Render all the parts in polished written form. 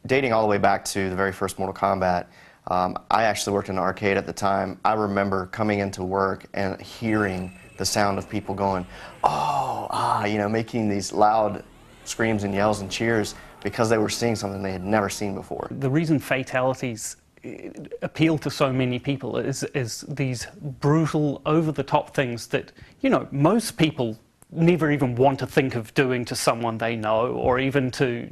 dating all the way back to the very first Mortal Kombat, I actually worked in an arcade at the time. I remember coming into work and hearing the sound of people going, oh, ah, you know, making these loud screams and yells and cheers because they were seeing something they had never seen before. The reason Fatalities appeal to so many people is these brutal, over-the-top things that, you know, most people never even want to think of doing to someone they know, or even to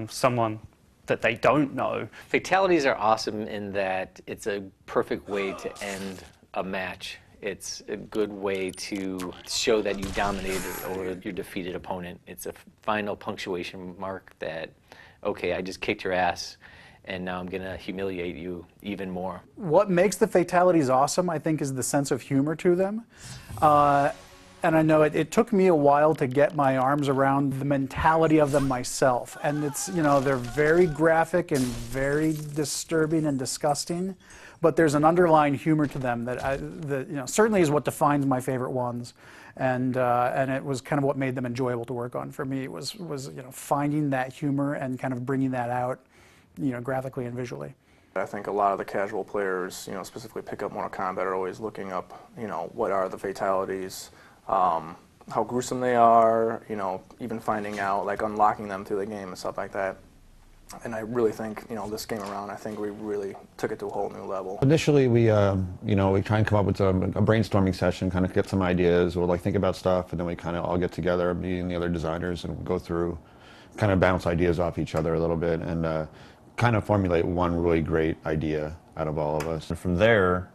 someone that they don't know. Fatalities are awesome in that it's a perfect way to end a match. It's a good way to show that you dominated over your defeated opponent. It's a final punctuation mark that, okay, I just kicked your ass, and now I'm gonna humiliate you even more. What makes the Fatalities awesome, I think, is the sense of humor to them. And I know it took me a while to get my arms around the mentality of them myself. And it's, you know, they're very graphic and very disturbing and disgusting, but there's an underlying humor to them that, you know, certainly is what defines my favorite ones. And it was kind of what made them enjoyable to work on for me, was you know, finding that humor and kind of bringing that out, you know, graphically and visually. I think a lot of the casual players, you know, specifically pick up Mortal Kombat, are always looking up, you know, what are the fatalities, how gruesome they are, you know, even finding out, like, unlocking them through the game and stuff like that. And I really think, you know, this game around, I think we really took it to a whole new level. Initially, we, you know, we try and come up with a brainstorming session, kind of get some ideas, we'll, like, think about stuff, and then we kind of all get together, me and the other designers, and go through, kind of bounce ideas off each other a little bit, and kind of formulate one really great idea out of all of us. And from there,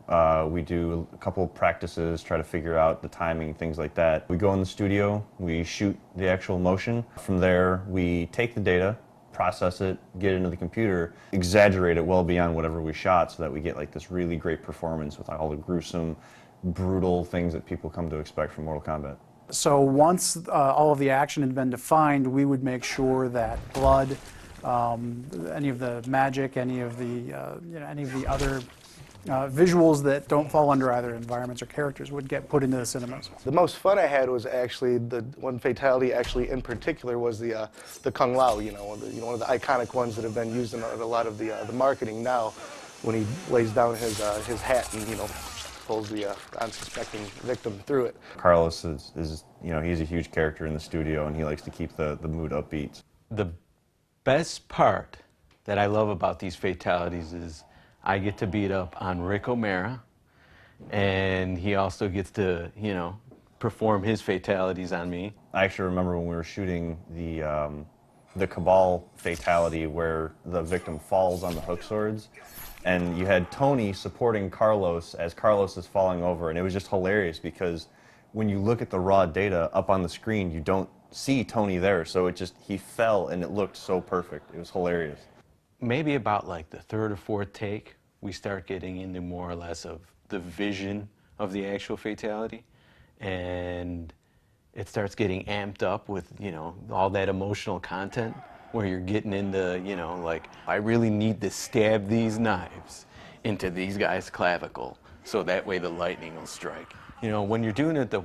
we do a couple of practices, try to figure out the timing, things like that. We go in the studio, we shoot the actual motion. From there, we take the data, process it, get it into the computer, exaggerate it well beyond whatever we shot so that we get like this really great performance with all the gruesome, brutal things that people come to expect from Mortal Kombat. So once all of the action had been defined, we would make sure that blood, any of the magic, any of the you know, any of the other visuals that don't fall under either environments or characters would get put into the cinemas. The most fun I had was actually the one fatality, actually in particular, was the Kung Lao. You know, one of the iconic ones that have been used in a lot of the marketing now, when he lays down his hat and, you know, pulls the unsuspecting victim through it. Carlos is you know, he's a huge character in the studio, and he likes to keep the mood upbeat. The best part that I love about these fatalities is I get to beat up on Rick O'Mara, and he also gets to, you know, perform his fatalities on me. I actually remember when we were shooting the Cabal fatality where the victim falls on the hook swords, and you had Tony supporting Carlos as Carlos is falling over, and it was just hilarious because when you look at the raw data up on the screen, you don't see Tony there, so it just, he fell and it looked so perfect. It was hilarious. Maybe about like the third or fourth take, we start getting into more or less of the vision of the actual fatality, and it starts getting amped up with, you know, all that emotional content where you're getting into, you know, like, I really need to stab these knives into these guys' clavicle so that way the lightning will strike. You know, when you're doing it the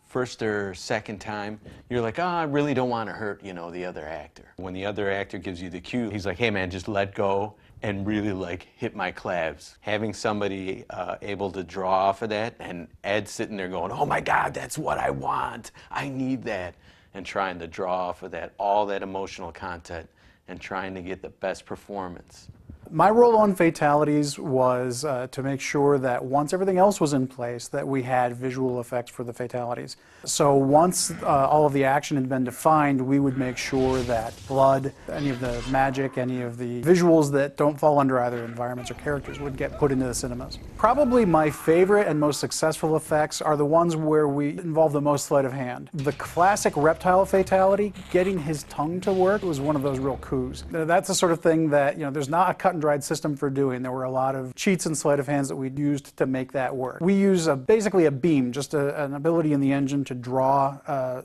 first or second time, you're like, oh, I really don't want to hurt, you know, the other actor. When the other actor gives you the cue, he's like, hey man, just let go and really like hit my clavs. Having somebody able to draw off of that, and Ed sitting there going, oh my God, that's what I want, I need that, and trying to draw off of that, all that emotional content, and trying to get the best performance. My role on Fatalities was to make sure that once everything else was in place, that we had visual effects for the fatalities. So once all of the action had been defined, we would make sure that blood, any of the magic, any of the visuals that don't fall under either environments or characters would get put into the cinemas. Probably my favorite and most successful effects are the ones where we involve the most sleight of hand. The classic reptile fatality, getting his tongue to work, was one of those real coups. That's the sort of thing that, you know, there's not a cut and dried system for doing. There were a lot of cheats and sleight of hands that we used to make that work. We use basically a beam, just an ability in the engine to draw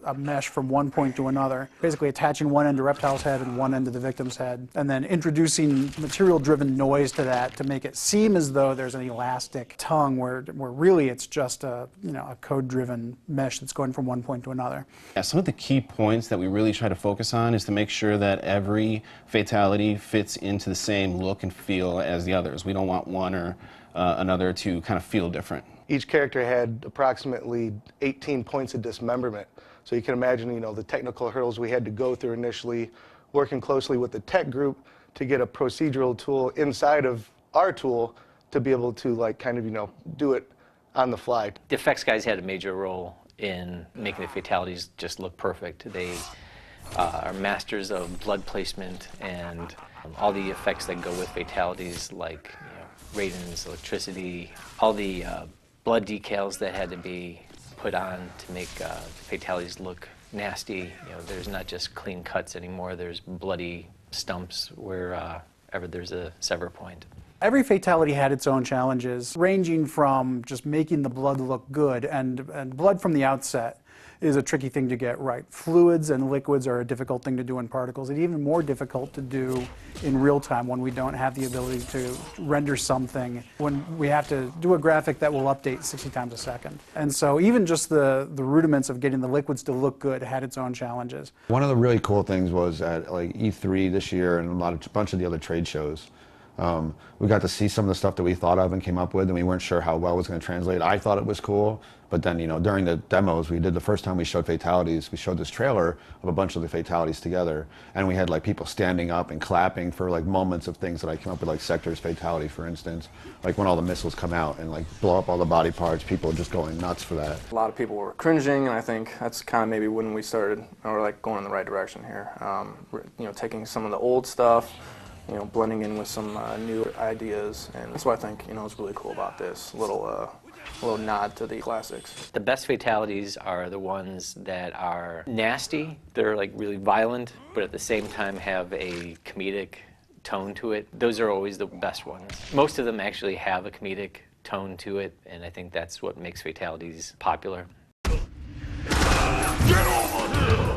a mesh from one point to another, basically attaching one end to Reptile's head and one end to the victim's head, and then introducing material-driven noise to that to make it seem as though there's an elastic elastic tongue where really it's just a code-driven mesh that's going from one point to another. Yeah, some of the key points that we really try to focus on is to make sure that every fatality fits into the same look and feel as the others. We don't want one or another to kind of feel different. Each character had approximately 18 points of dismemberment. So you can imagine, the technical hurdles we had to go through initially, working closely with the tech group to get a procedural tool inside of our tool to be able to do it on the fly. The effects guys had a major role in making the fatalities just look perfect. They are masters of blood placement and all the effects that go with fatalities, like radons, electricity, all the blood decals that had to be put on to make fatalities look nasty. There's not just clean cuts anymore. There's bloody stumps wherever there's a sever point. Every fatality had its own challenges, ranging from just making the blood look good, and blood from the outset is a tricky thing to get right. Fluids and liquids are a difficult thing to do in particles, and even more difficult to do in real time when we don't have the ability to render something, when we have to do a graphic that will update 60 times a second. And so even just the rudiments of getting the liquids to look good had its own challenges. One of the really cool things was at E3 this year and a bunch of the other trade shows. We got to see some of the stuff that we thought of and came up with, and we weren't sure how well it was going to translate. I thought it was cool, but then, during the demos we did, the first time we showed fatalities, we showed this trailer of a bunch of the fatalities together, and we had people standing up and clapping for moments of things that I came up with, like Sector's fatality, for instance, when all the missiles come out and blow up all the body parts, people just going nuts for that. A lot of people were cringing, and I think that's kind of maybe when we started, or going in the right direction here. Taking some of the old stuff, blending in with some new ideas, and that's what I think is really cool about this little nod to the classics. The best fatalities are the ones that are nasty. They're really violent, but at the same time have a comedic tone to it. Those are always the best ones. Most of them actually have a comedic tone to it, and I think that's what makes fatalities popular. Get over here!